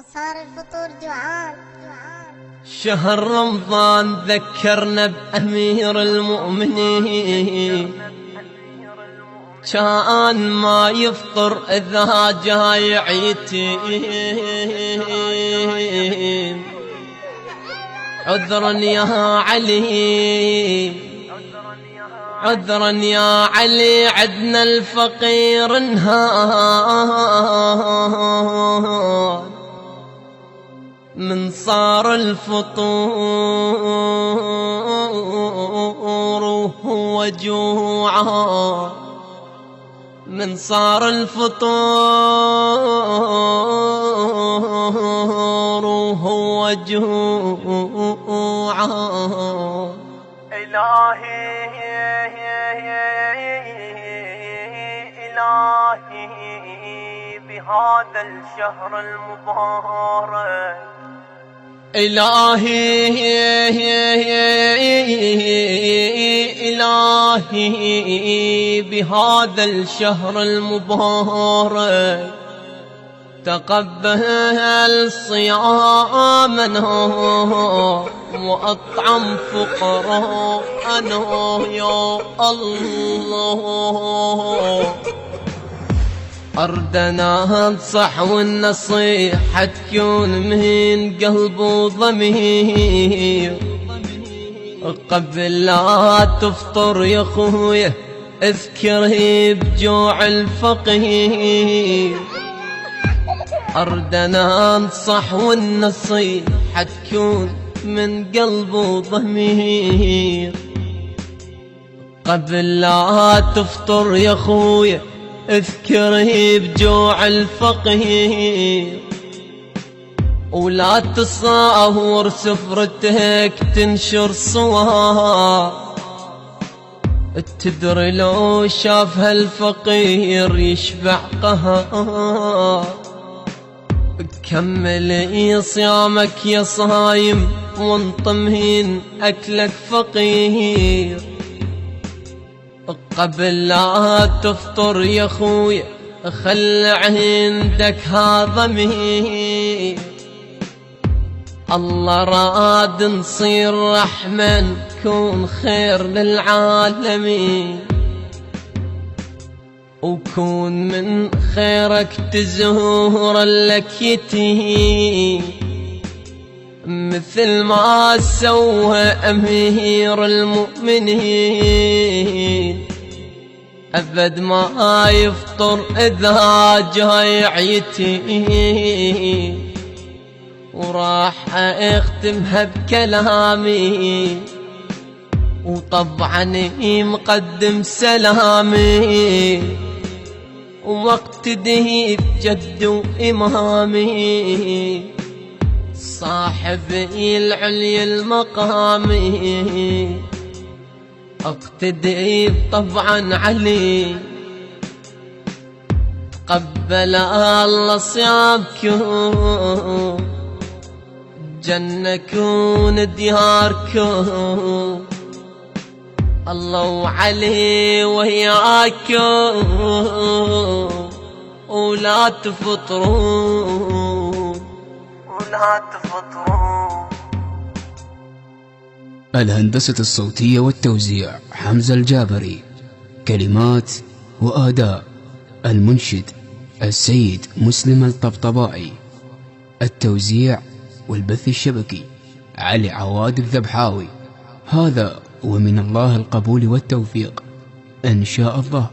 وصار الفطور جوعان. شهر رمضان ذكرنا بأمير المؤمنين، كان ما يفطر إذا جاي عيتين. عذرا يا علي، عذرا يا علي، عدنا الفقير انهار من صار الفطور وهو جوعان، من صار الفطور وهو جوعان. إلهي إلهي بهذا الشهر المبارك، إلهي إلهي بهذا الشهر المبارك تقبل صيامنا وأطعم فقراءنا يا الله. أردنا انصح والنصيحة تكون من قلب وضمير، قبل لا تفطر يا خويا اذكره بجوع الفقير. أردنا انصح والنصيحة تكون من قلب وضمير، قبل لا تفطر يا خويا اذكره بجوع الفقير. ولا تصاور سفرتك تنشر صور، تدري لو شاف هالفقير يشبع قهار. كمل صيامك يا صايم وانطمهن أكلك فقير، قبل لا تفطر يا خويا خل عندك هذا ضمير. الله راد نصير رحمة نكون خير للعالمين، وكون من خيرك تزهور لك يتيم، مثل ما سوى أمير المؤمنين. أبد ما يفطر إذا جاي عيتين. وراح أختمها بكلامي وطبعا مقدم سلامي، واقتدي بجد وإمامي صاحب العلي المقامي. اقتدي طبعا علي، تقبل الله صيامكم، جنة كون دياركم، الله وعلي وياكم، ولا تفطرون ولا تفطرون. الهندسة الصوتية والتوزيع حمزة الجابري، كلمات وآداء المنشد السيد مسلم الطبطبائي، التوزيع والبث الشبكي علي عواد الذبحاوي. هذا ومن الله القبول والتوفيق إن شاء الله.